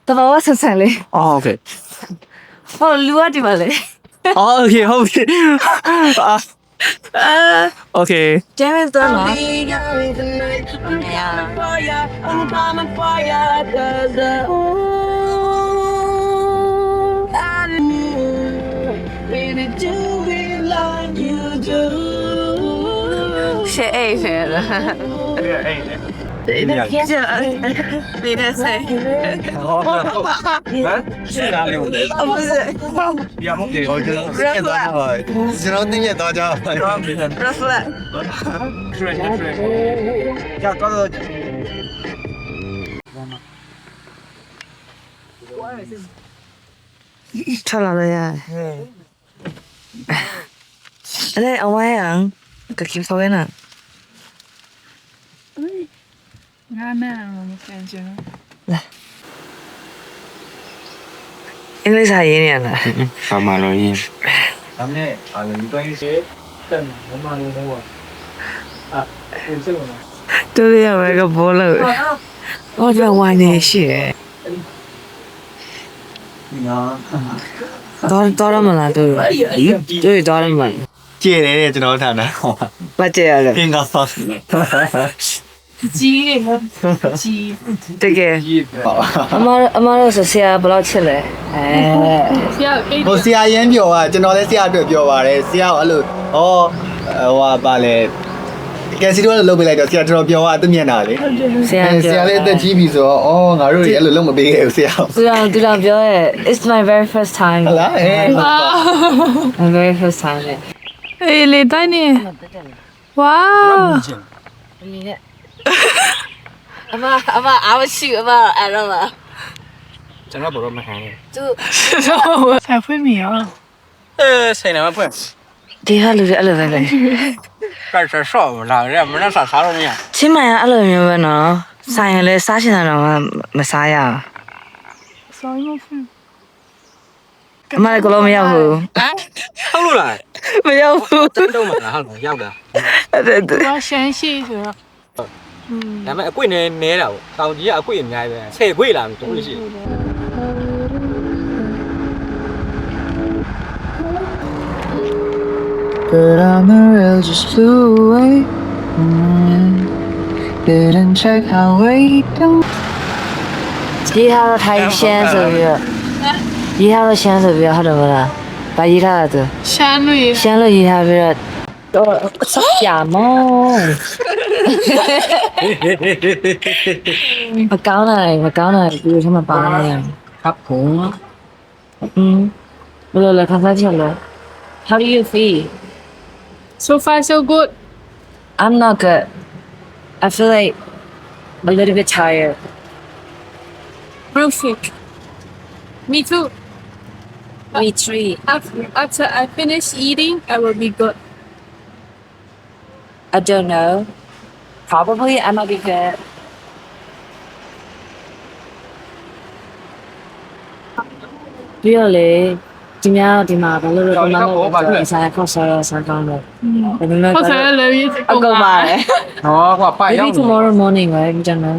တဘာဝဆန်ဆန်လေး အော်โอเค ဟောလူကဒီမှာလေ အော်โอเคဟုတ်ပြီโอเค ကျမ်းတော့နော်ရှေ့အေးဖဲလား အဲ့ဒါအဲ့ဒါ ကျဒီနဲ့ဆိုင် ဟမ်ရှိတာလေ အမစ ပြမဟုတ်တယ်ဟိုကျွန်တော်တင်းရတော့ကြောက်ကျွန်တော်ပြင်တယ် ရဖလက် ကြာတော့ ထွက်လာလို့ရတယ်အဲ့အဝိုင်းအောင်ကကိဆောင်းနေငါနဲ့မကန်ချင် အင်္ဂလိပ်စာရေးနေရလား ဘာမှလို့ရင်ဒါနဲ့အားလုံးတွိုင်းစေတန်မမလို့တော့အဲ့စိတ်ဝင် တူရရကဘောလို့ဟောကြဝိုင်းနေရှိတယ် လာ တော့မလားတူတော့မလား ကျေတယ်ကျွန်တော်ထားတာ ဘာကြရလဲ ပင်ကဆော့ ကြီးနေမှာကြီး တကယ် ပါ အမတို့ဆရာဘယ်လောက်ချစ်လဲအဲ ဆရာအိတ် ဟိုဆရာရမ်းပြောอ่ะကျွန်တော်လည်းဆရာအတွက်ပြောပါတယ်ဆရာကအဲ့လိုဩဟိုပါလေကယ်စီတော့လုပ်ပေးလိုက်တော့ဆရာတော်ပြောอ่ะသူမျက်နှာလေ ဆရာ ဆရာလေးအသက်ကြီးပြီဆိုတော့ဩငါတို့တွေအဲ့လိုလုပ်မပေးခဲ့ဘူးဆရာ သူတော်ပြောရဲ့ it's my very first time ဟုတ်လားmy very first time လေ အေးလေတိုင်းနေဝါ အမအားမရှိအမအဲ့တော့မ ကျွန်တော်ဘောမခံဘူး သူ ဆက်ဖွင့်မိရော ဆိုင်နေမှာဖွင့် ဒီဟာလူတွေအဲ့လိုပဲလေ ကတ်ဆော့လာရမနှစားလို့မရ ချင်းမိုင်ကအဲ့လိုမျိုးပဲနော်ဆိုင်ရလဲစားချင်တာတော့မစားရအောင် ဆောင်းမဖွင့် အမလည်းကလုံးမရောက်ဘူး ဟုတ်လို့လား မရောက်ဘူး တက်တော့မှလားဟုတ်ရောက်တာ ဝါရှမ်းရှိဆိုတော့ ဒါပေမဲ့အကွေ့နဲတာပေါ့တောင်ကြီးကအကွေ့အများကြီးပဲဆယ်ကွေ့လာပြီတူလို့ရှိရင် But I'm a real just flew away. Didn't check how way down. ရေးထားတော့ထိုင်ရှမ်းဆိုပြီးတော့ရေးထားတော့ရှမ်းဆိုပြီးတော့ဟုတ်တယ်မလားဗာရေးထားတာသူ ရှမ်းလို့ရ ရှမ်းလို့ရေးထားပြီးတော့ဆောက်ကြမောမကောင်းတာဒီလိုထမပါနေရ ครับผม ဘယ်လိုလဲခန်းစားချက်လဲ How do you feel so far so good I'm not good I feel like a little bit tired perfect me too me too after I finish eating I will be good I don't know probably I might be goodပြီးတော့လေဒီမှာဘာလို့လဲဒီမှာလို့ဆိုင်ခေါ်ဆိုင်ကောင်းတယ်ဒါပေမဲ့ ဟုတ်တယ်လေ အကုန်ပါတယ် ဟောကွာပိုက်ရောက် Maybe tomorrow morning ပဲကြမ်းတယ်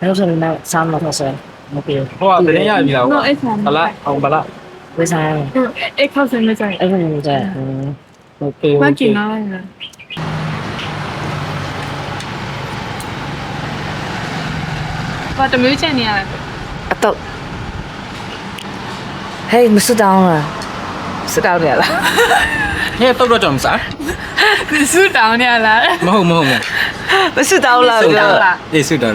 အဲ့လိုဆိုရင်ဆောင်းတော့ခေါ်ဆိုင်မပြေ ဟောတရင်ရပြီလား no it's not ဟလားအောင်ပါလား ဝေးဆိုင် it comes in the time အဲ့လိုမျိုးကြတယ် โอเค မกินอะไรนะဘာတမျိုးချင်နေရလဲ အတော့ Hey မစတောင်းလားစတောင်းရလား ဟဲ့တော့တော့မစား ဆူတောင်းနေရလား မဟုတ် မစတောင်းလားပြော အေးဆူတော့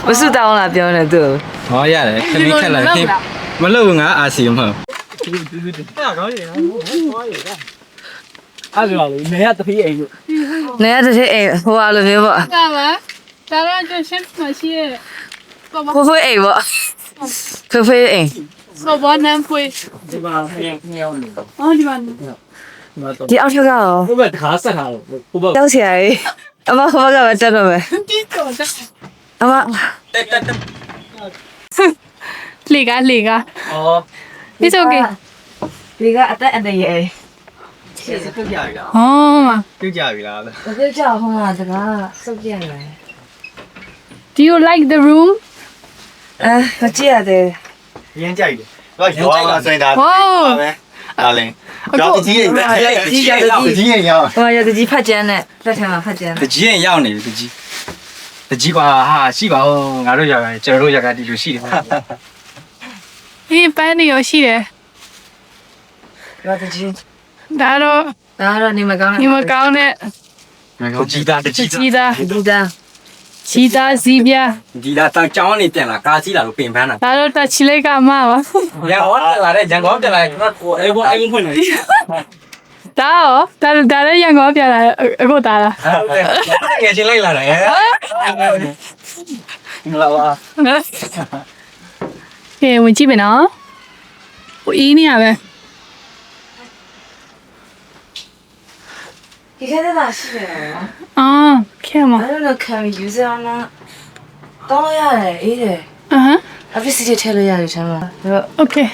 မစတောင်းလားပြောနေသူ ဟောရတယ်ခဏခက်လာခင်မလို့ငါအာစီမဟုတ်အဲ့ဒါလေနေရတဖေးအိမ်လို့ နေရတဲ့အိမ်ဟိုအလိုမျိုးပေါ့ 干嘛？当然就是那些，宝宝 ဖိုးဖိုးအိမ်ပေါ့ဖိုးဖိုးအိမ် 宝宝男会， ဒီမှာမြောင်းနေ 哦，你们 ဒီအောက်ထပ်ကရော ဟိုဘက်ခါဆက်ထားလို့ဟိုဘက် တောက်ချင်ရည်အမဟိုဘက်ကပဲတက်တော့မယ် 你走的， အမ 哪个哪个？ အော် 你走给， ဒီကအသက်အန္တရာယ် ဆက်ပြုတ်ကြပြီလား 哦嘛 ပြုတ်ကြပြီလား ဘယ်ကြောက်ဟောမှာတကားစုပ်ပြနေတယ် ，Do you like the room? ကြည့်ရတယ် ရမ်းကြိုက်တယ်တော့ရောင်းဆိုရင်ဒါပဲဒါလည်းတော့တကြီးရဲ့ရောင်း ဟိုရတကြီးဖတ်ကြမ်းနဲ့လက်ထံမှာဖတ်ကြမ်း တကြီးရင်ရောက်နေပြီတကြီးကွာဟာရှိပါဦးငါတို့ရကျွန်တော်တို့ရကဒီလိုရှိတယ် ဒီပန်းနေရရှိတယ် ရတကြီး ဒါတော့ ဒါကတော့နေမကောင်း ဒီမကောင်းတဲ့ တကြီးသား ကြီးသား ဒီသား ကြီးသားစီးပြ ဒီလားတောင်ကျောင်းနေပြန်လာကားကြီးလာလို့ပင်ပန်းတာ ဒါတော့တချီလိုက်ကမပါ ရန်ကုန်ပြန်လာတဲ့ရန်ကုန်ပြန်လာကျွန်တော်အဲ့ဘအဲ့ဘဖွင့်နေ ဒါရောဒါလည်းရန်ကုန်ပြန်လာအခုဒါလား ငယ်ချင်းလိုက်လာတယ်ငလာပါ ကဲဝင်ကြည့်မယ်နော်ဟိုအင်းနေရပဲ ဒီခဲတဲ့ရှိတယ်နော် အော်ခဲမ အဲ့လိုခံယူစရာနာတောင်းရတယ်အေးတယ် အဖစ်စီထည့်လို့ရတယ်ဆမ်းပါ Okay.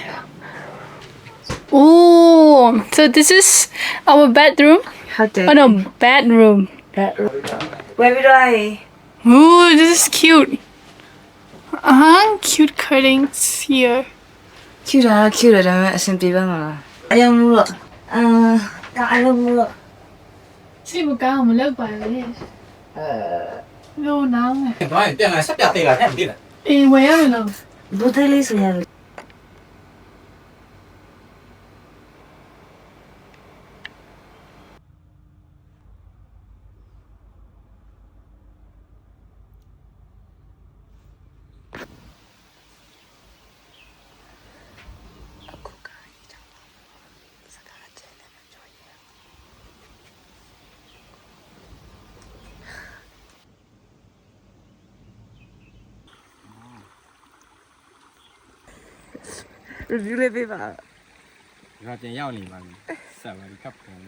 Oh, so this is our bedroom. ဟုတ်တယ် Oh no, bedroom. ဝယ်ပြီးတော့ Ooh, this is cute. Cute curtains here. ကျူတာကျူတယ်ဒါပေမဲ့အဆင်ပြေပါမလားအရင်မို့လို့ဒါအရင်မို့လို့ See, we got him a little bit. No, now. တော့ပြန်လာဆက်ပြသေးလားတဲ့ပြီလား Where are we now? ဘူသေးလေးဆိုရတယ် review လေးပေးပါ ငါပြန်ရောက်နေပါပြီဆက်ပါဒီကပ်ပြန်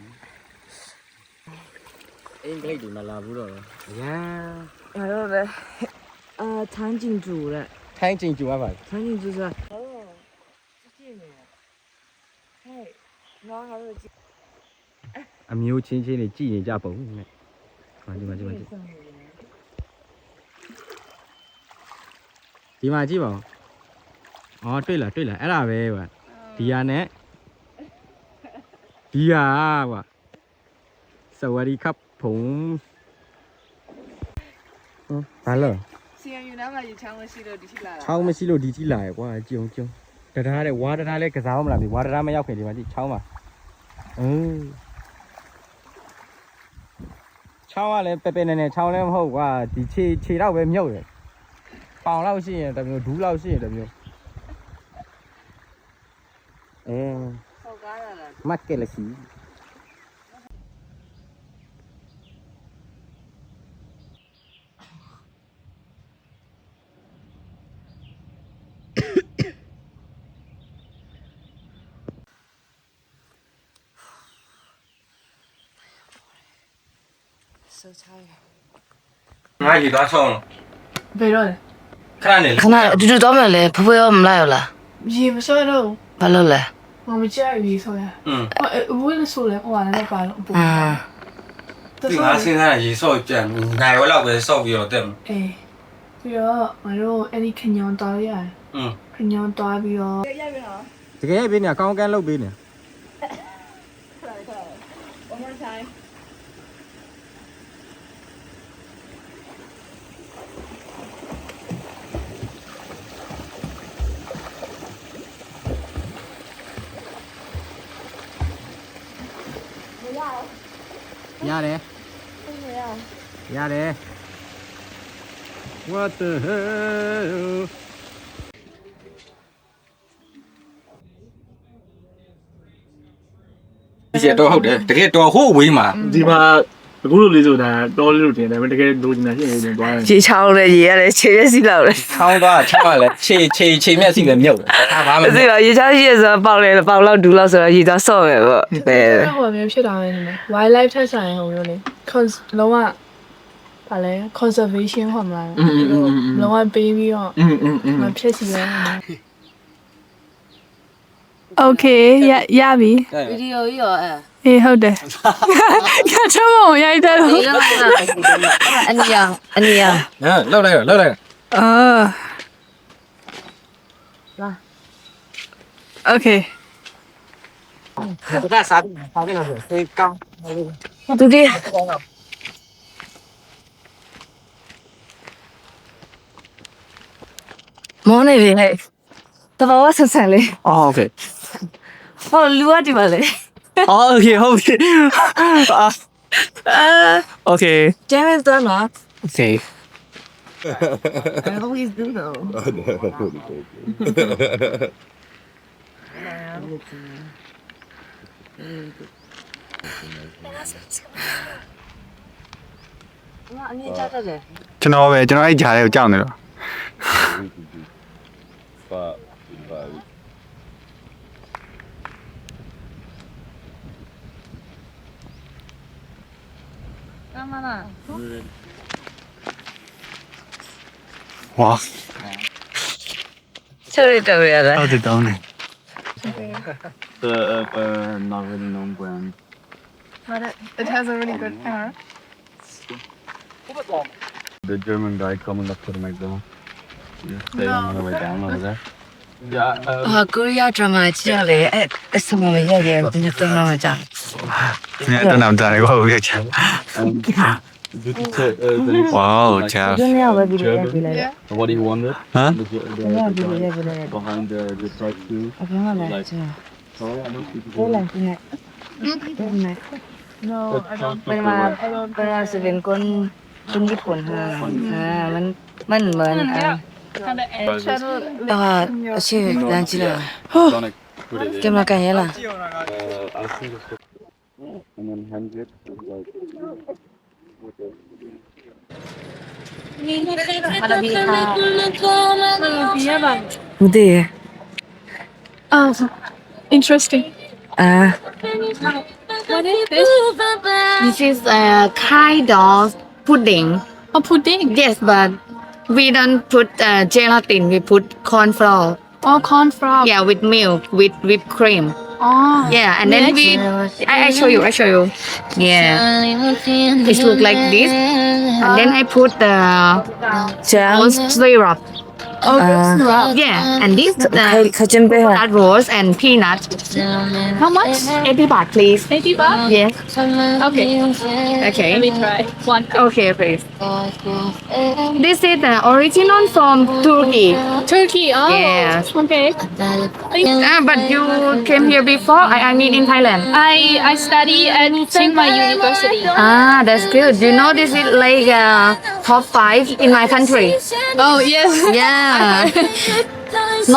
အင်္ဂလိပ်ဒီမလာဘူးတော့ရန် ငါတော့ပဲထန်းကျင်ကျူတဲ့ ထိုင်းချင်းကြွားပါ ထန်းကျင်ကျူဆိုတာကြည့်နေဟဲ့နော်ငါတို့ကြည့် အမျိုးချင်းချင်းတွေကြည်နေကြပုံနဲ့ဒီမှာကြည့်ပါဦးအော်တွေ့လားအဲ့ဒါပဲကွာဒီဟာနဲ့ဒီဟာကွာสวัสดีครับผมဘာလို့ စီယံယူနာမှာရေချောင်းမရှိလို့ဒီထိလာတာ ချောင်းမရှိလို့ဒီကြီးလာရကွာကြုံတရားတဲ့ဝါတရားလဲကစားမလားဒီဝါတရားမရောက်ခင်ဒီမှာကြည့်ချောင်းပါချောင်းကလည်းပဲနေချောင်းလည်းမဟုတ်ကွာဒီခြေတော့ပဲမြုပ်တယ်ပေါင်လောက်ရှိရင်တမျိုးဒူးလောက်ရှိရင်တမျိုးဆောက်ကားလာလား မက်ကလေးစီငါရေသွားဆုံး ဘယ်တော့လဲ ခဏနေ ခဏအတူတူတော့မယ်လေဖွေးရောမလိုက်ရလား ရေမစောတော့ ဘာလို့လဲ မမကြိုက်ရေဆိုရဘိုးလည်းဆိုလဲဟိုကလည်းပါတော့အပူ ဒီငါစဉ်းစားရေဆော့ပြန်နိုင်ဝက်လောက်ပဲဆော့ပြီးတော့တက်မယ် ပြီးတော့ငါတို့အဲ့ဒီခညောင်းတော်ရတယ်ခညောင်းတော်ပြီးတော့ တကယ်ပေးနေကောင်းကန်းလုပ်ပေးနေ ရတယ်ရတယ် What the hell ဒီတော့ဟုတ်တယ်တကယ်တော့ဟိုဝေးမှာ ဒီမှာအခုလိုလေးဆိုတာတောလေးလို့ထင်တယ်ဒါပေမဲ့တကယ်လိုချင်တာရှင်းနေတယ်သွားတယ် ရေချောင်းလေရေရတယ်ခြေရက်စီလောက်လေ ချောင်းသွားချောင်းကလည်းခြေမျက်စိပဲမြုပ်တယ်ဒါဘာမှမ သိပါရေချောင်းရှိရဆိုပေါက်လေပေါက်လောက်ဒူလောက်ဆိုတော့ရေသွားဆော့မယ်ပေါ့ပဲ ဟိုမျိုးဖြစ်တာပဲနေမယ် wildlife ထက်ဆိုင်ဟိုမျိုးလေလုံးဝဘာလဲ conservation ဟောမှာလုံးဝပေးပြီးတော့မဖြစ်စီရအောင် Okay ရပြီ ဗီဒီယိုကြီးရော အေးဟုတ်တယ်ကချမောရိုက်တယ်လို့ အနီယာ လောက်လိုက် အာ Okay 这个啥啥的是最高。对对。မောနေပြီဟဲ့တဘာဝဆက်ဆန်လေး အော်โอเค ဟောလူရဒီပါလေ အော်โอเคဟုတ်ပြီโอเค ကျမ်းမဲ့သွားနော် โอเค I always do though အငြင်းကြတယ်လေ ကျွန်တော်အဲ့ဂျားလေးကိုကြောက်နေတော့ ကမလာ ဝါ ချရတော့ရတယ် ဟုတ်တယ်တောင်းနေ not really known brand but it has a really good camera the German guy coming up to the McDonald's stay on the way down over there ဟာကိုရီးယားဒရမာကြည့်ရလေအဲ့စမမရရဒီနေ့တော့မကြ ညတော့နောက်တာလေးကိုဟုတ်ရဲ့ချာဝေါချာ ဒီနေ့ပဲဗီဒီယိုရိုက်ပေးလိုက်တယ် what he wanted ဟမ် ဒီနေ့ဗီဒီယိုရိုက်ပေးလိုက်တယ် behind the truck too အပြင်ကလည်းကျန် sorry I don't speak ဟိုလည်းဒီနေ့ဒီနေ့ no I don't เป็นมาเป็นมาสิเป็นคนญี่ปุ่นฮะมันเหมือน kind of edge shadow အရှိတန်းကြည့်လိုက် Sonic put it ကင်မရာကန်ရလား I'll see the and then hand it like ဟာလာဘီဟာ ပြရပါ မသိရ interesting what is this This is a kind of pudding. a pudding Yes, but we don't put gelatin. We put corn flour. or corn flour Yeah, with milk, with whipped cream. oh Yeah, and then we. I show you. I show you. Yeah, it look like this. And then I put the ကျန် rose syrup. oh syrup Yeah, and this ခချင်ပေးဟာ nut rose and peanut. how much 80 baht, please. 80 baht Yes. okay Okay. let me try one Okay, please. This is the original from Turkey. Turkey oh Yes. okay But you came here before? I mean in Thailand. I study at Chiang Mai University Ah, that's good. You know this is like top 5 in my country. oh yes Yeah.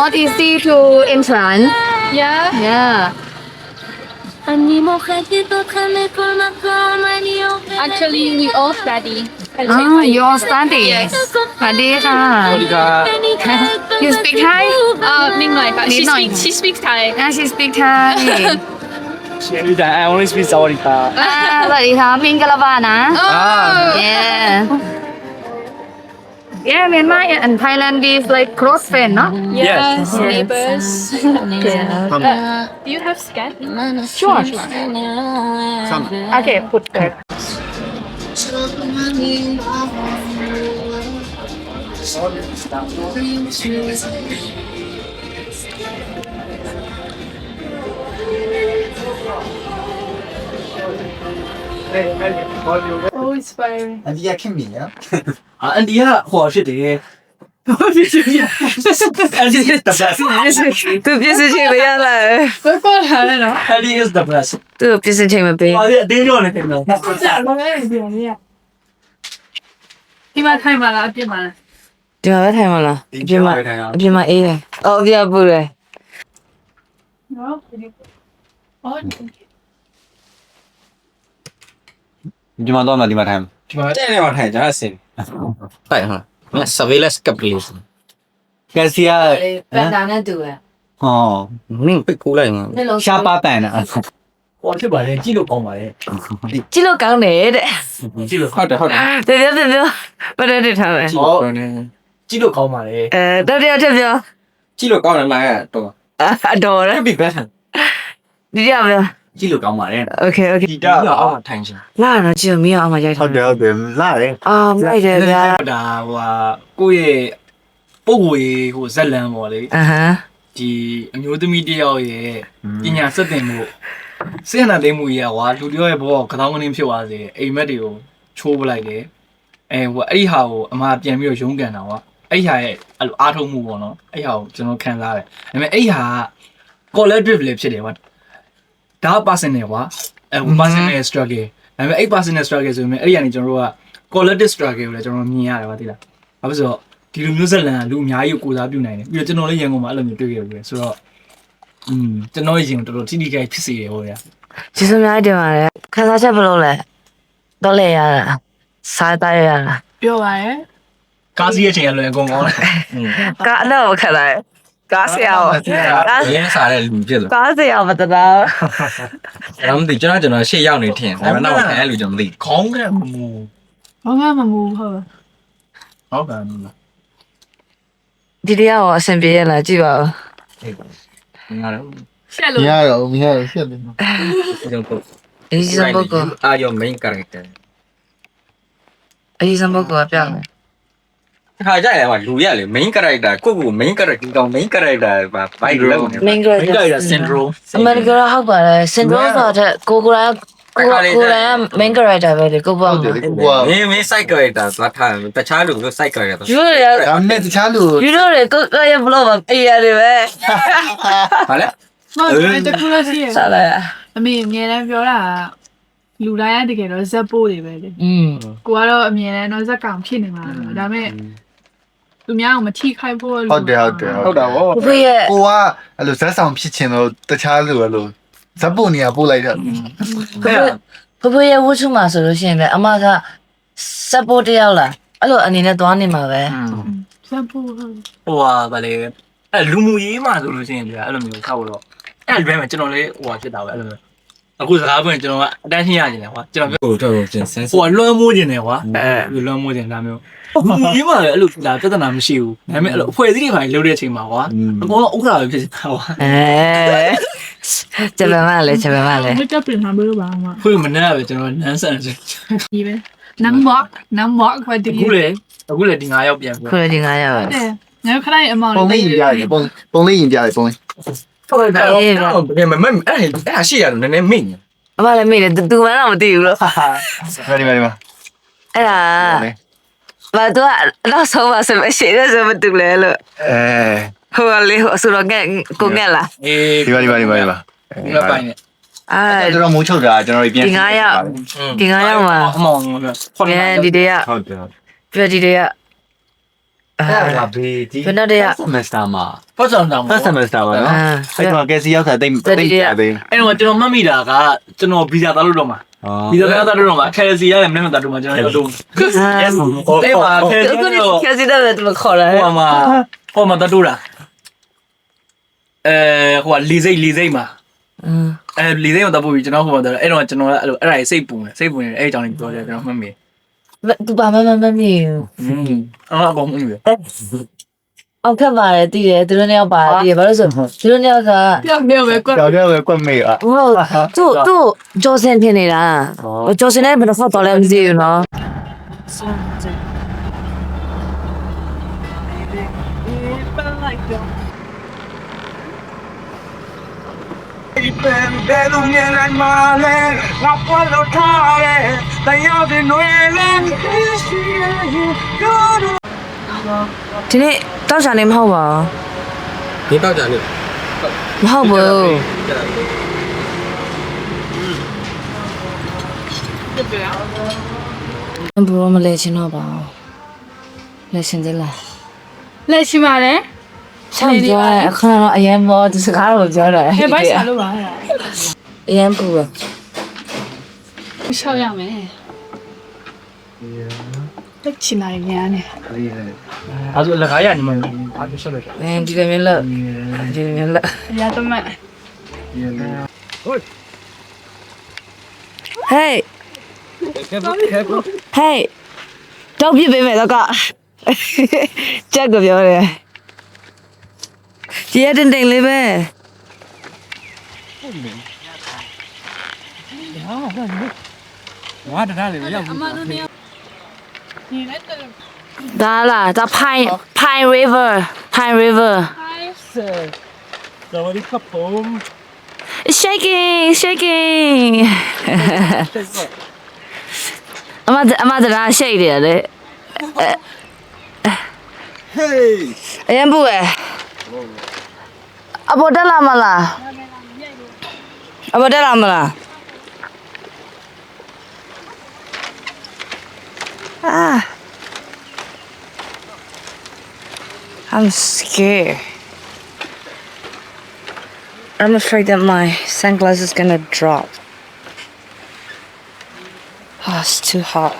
Not easy to entrance. yeah Yeah. actually we all study at Chiang Ah, Mai you all study. Yes. สวัสดีค่ะ You speak Thai? นิดหน่อยค่ะ นิดหน่อย she speaks Thai Ah, she speak Thai. I only speak Sawadika สวัสดีค่ะมิงกะลาบานะ oh Yeah. Yeah, Myanmar and Thailand is like close friend, no? yes neighbors do you have scan Sure. Okay, put that. oh inspiring အဒီကခင်ပြီနော် อันนี้หัวชิดดิพี่ชิดอันนี้ is the best သူပြစ်စချိန်မရလား ဘယ်ကောထားလဲနော် อันนี้ is the best သူပြစ်စချိန်မပေး อ๋อเนี่ยดิ้นอยู่เลยเป็นเนาะ ကြာတော့လည်းပြန်ရဒီမှာထိုင်ပါလားအပြစ်ပါလား ဒီမှာပဲထိုင်မလားအပြင်မှာအေးတယ်အော်ပြပူတယ် နော်အော် ဒီမှာတော့ဒီမှာထိုင် ဒီမှာတဲ့နေမှာထိုင်ကြအစင်တိုင်ဟာမဆာဗေးလက်စကပ်လီစ ကက်ဆီယာ ပန်တာနဲ့တူတယ် ဟော နင်းပိတ်ကူလိုက်မှာ နှလုံး ရှားပါပန်တာ ဟောဖြစ်ပါလေကြည့်လို့ကောင်းပါလေ ကြည့်လို့ကောင်းတယ်တဲ့ ကြည့်လို့ဟုတ်တယ်ဟုတ်တယ် ပြောဘယ်နဲ့ထားလဲ ကြည့်လို့ကြည့်လို့ကောင်းပါလေ တော်ပြော ကြည့်လို့ကောင်းတယ်လားတော့ အတော်ရ ပြီပဲ ဒီရပြော ကြည့်လို့ကောင်းပါလေ โอเค ဒီတော့အော်ထိုင်ရှင် လာတော့ကြည့်မရအောင်မရိုက် ဟု ထား တ်တယ်လာတယ် အာမိုက်တယ်ဗျာ ဒါဟိုကိုယ့်ရဲ့ ပုံကိုဟိုဇက်လန်ပေါ့လေ အဟမ်း ဒီအမျိုးသမီးတယောက်ရဲ့ပညာစက်တင်မှုစိတ်နှံသိမှုကြီးကွာလူတယောက်ရဲ့ဘောကတောင်းကနေဖြစ်သွားစေအိမ်မက်တွေကိုချိုးပလိုက်တယ်ဟိုအဲ့ဒီဟာကိုအမပြန်ပြီးတော့ရုန်းကန်တာကွာအဲ့ဟာရဲ့အဲ့လိုအားထုတ်မှုပေါ့နော်အဲ့ဟာကိုကျွန်တော်ခံစားရတယ်ဒါပေမဲ့အဲ့ဟာ collective လည်းဖြစ်တယ်ကွာဒါ personal ကွာpersonal struggle ဒါပေမဲ့အဲ့ personal struggle ဆိုပေမဲ့အဲ့ဒီကနေကျွန်တော်တို့က collective struggle ကိုလည်းကျွန်တော်မြင်ရတယ်ကွာသိလားဘာဖြစ်လို့ဒီလိုမျိုးဇက်လန်လူအများကြီးကိုကိုစားပြုနိုင်တယ်ပြီးတော့ကျွန်တော်လည်းရန်ကုန်မှာအဲ့လိုမျိုးတွေ့ခဲ့ပြီဆိုတော့ကျွန်တော်ရင်တော်တော်ထိထိခိုက်ဖြစ်စေတယ်ဟောဗျာ ကျေးဇူးများတင်ပါတယ်ခန်းစားချက်ဘယ်လိုလဲတော့လေရတာစားတရရတာ ပြောပါရဲ့ ကားစီးရဲ့ချိန်ကလွယ်အကုန်ကောင်းတယ် ကားတော့ခက်လာကားဆရာကား ရင်းစားတဲ့လူဖြစ်လို့ ကားဆရာမတတာ အဲ့တော့မသိကျွန်တော်ရှေ့ရောက်နေထင်ဒါပေမဲ့တော့အဲ့လူကျွန်တော်မသိ ခေါင်းကမူ ဘာမှမမူဟုတ် ဟုတ်ကဲ့ ဒီတရားရောအဆင်ပြေရလားကြည့်ပါဦး ငါတော့ ရှက် မ လို့ ရတော့မရတော့ဆက်တယ် ကျွန်တော် အရေးဆုံးပုဂ္ဂိုလ် are your main character အရေးဆုံးပုဂ္ဂိုလ်ကပြောင်းတယ် ခါကြရမှာလူရလေ main character ကိုကို main character ကောင် main character ဘာဘိုက်လောက်နေ main မိ character ကရ syndrome အမေရိကန်ဟုတ်ပါတယ် syndrome ဆိုတဲ့ကိုကိုရိုင်း main character ပဲလေကိုပေါ့ ဟုတ်တယ်လေကိုက main side character သွားထားတခြားလူမျိုး side character ယူရ ဒါနဲ့တခြားလူ ယူရတယ်ကိုရဘလို့ပါအေးရတယ်ပဲ ဟာလေ မဟုတ်တခုလို့ရှိရဲ့ စားလိုက် အမေအမြဲတမ်းပြောတာလူတိုင်းကတကယ်တော့ဇက်ပိုးတွေပဲလေ ကိုကတော့အမြင်နဲ့တော့ဇက်ကောင်ဖြစ်နေမှာဒါပေမဲ့သူများကိုမထိခိုက်ဖို့လို့ ဟုတ်တယ်ဟုတ်တာဗော ဘုရား ကိုကအဲ့လိုဇက်ဆောင်ဖြစ်ချင်လို့တခြားလူအဲ့လိုဇက်ပုတ်နေရပို့လိုက်တာ ဘုရားဝှချုမှာဆိုလို့ရှိရင်လည်းအမက support တယောက်လားအဲ့လိုအနေနဲ့သွားနေမှာပဲ ဇက်ပိုးဟုတ် ဟိုဟာဗာလေအဲ့လူမှုရေးမှာဆိုလို့ရှိရင်ပြအဲ့လိုမျိုးဆောက်တော့အဲ့ဒီဘက်မှာကျွန်တော်လေးဟိုဟာဖြစ်တာပဲအဲ့လိုမျိုးအခုစကားပွင့်ကျွန်တော်ကအတန်းရှင်းရနေတယ်ကွာကျွန်တော် ကိုတော့ကျန်စမ်း ဟိုလွှမ်းမိုးခြင်းတယ်ကွာလွှမ်းမိုးခြင်းဒါမျိုးလူမှုရေးမှာလည်းအဲ့လိုဒါပြဿနာမရှိဘူးဒါပေမဲ့အဲ့လိုအဖွဲ့အစည်းတွေပိုင်းလုပ်တဲ့အချိန်မှာကွာအကုန်လုံးဥက္ကဋ္ဌပဲဖြစ်နေတာကွာ ကျမမလည်းကျမမလည်း မတက်ပြင်မှာလို့ပါမှာ ခွေးမနှက်ပဲကျွန်တော်နန်းဆန်ဆို ဒီပဲနမ်ဘောက်ခွက်တ အခုလေဒီ9ရောက်ပြန်ပြီ ခွေဒီ9ရောက်ပါ တယ်ငါခလိုက်အမောင် ပုံလေးရင်ပြရတယ်ပုံလေးရင်ပြရတယ်ပုံလေး ဟုတ်တယ်မမအဲ့ရှိရတယ်နည်းနည်းမိနေ အမလည်းမေ့တယ်သူမှတော့မသိဘူးလို့ ready အဲ့ဒါဘာတော့နောက်ဆုံးပါဆိုမရှိတယ်ဆိုမတူလဲလို့ ဟိုလေဟိုဆိုတော့ကိုငက်လား အေး ဒီပါဒီပါဒီပါဒီပါ ဒီလိုပိုင်းနဲ့ အဲ ကျွန်တော်မိုးချုပ်တာကျွန်တော်ပြန် ဒီ9ရောက်ဒီ9ရောက်မှာ အမောင်ခေါ် င နေ ယ်ဒီတရ ဟုတ်တယ် ပြဒီတရ အဲ့ဒါဘေးဒီ ပြနောက်တရ semester မှာ ပတ်စံတောင် first semester ပါနော်အဲ့တော့ကဲစီရောက်တာတိတ်သိတယ် အဲ့တော့ကျွန်တော်မှတ်မိတာကကျွန်တော်ဗီဇာသားလို့တော့မှာဗီဇာသားလို့တော့မှာအခက်စီရတယ်မနေ့ကသားလို့မှာကျွန်တော်တို့အဲ့မှာအခက်စီ အခု တော့ ကျစီတဲ့တူခေါ်လာ ဟိုမှာသားတို့လားဟိုကလီစိတ်မှာလီစိတ်မှာတော့ပို့ပြီးကျွန်တော်ဟိုမှာတော့အဲ့တော့ကျွန်တော်အဲ့ဒါစိတ်ပူနေအဲ့အကြောင်းလေးပြောတယ်ကျွန်တော်မှတ်မိ သူပါမမြင်အကောင်မှတ်မိ အောက်ခက်ပါတယ်တည်တယ်သူတို့နှစ်ယောက်ပါတယ်တည်တယ်ဘာလို့ဆိုသူတို့နှစ်ယောက်က ပြောင်းပြောင်းပဲကွက် ကြောက်တယ်ကွက်မေးอ่ะ ဟုတ်သူဂျော်ဆန်ဖြစ်နေတာဂျော်ဆန်နဲ့ဘယ်တော့တော့လဲမသိဘူးနော် ဒီနေ့တောက်ချာနေမဟုတ်ပါဘူး ဒီတော့ကြာနေ မဟုတ်ဘူးဘယ်လိုမလဲချင်တော့ပါဘူးလဲရှင်သေးလား လက်ရှိပါတယ် ဆောင်းပြောရအခါတော့အရင်မောဒီစကားတော့ပြောတယ် ဟဲ့ဘိုက်စားလို့ပါဟဲ့ အရင်ပူပဲ ရှောက်ရမယ်တက်ချင်နိုင်များနေ အဲ့ဒါလက်ကားရနေမှာအားပြဆက်လိုက် ဒီလိုမျိုးလို့ဒီလိုမျိုးလို့ ရတော့မ Hey Hey တော့ပြစ်ပေးမယ်တော့ကကြက်ကပြောတယ်ကြည်ရတင်တင်လေးပဲ ငါတကားလေးရောက်ပြီ ဒီလက်တက် ဒါလားဒါ Pine River Pine River สวัสดีครับผม It's shaking အမတရာရှိတ်တယ်လေအရင်ဘူးအပေါ်တက်လာမလားအပေါ်တက်လာမလားI'm scared. I'm afraid that my sunglasses is gonna drop. Oh, it's too hot.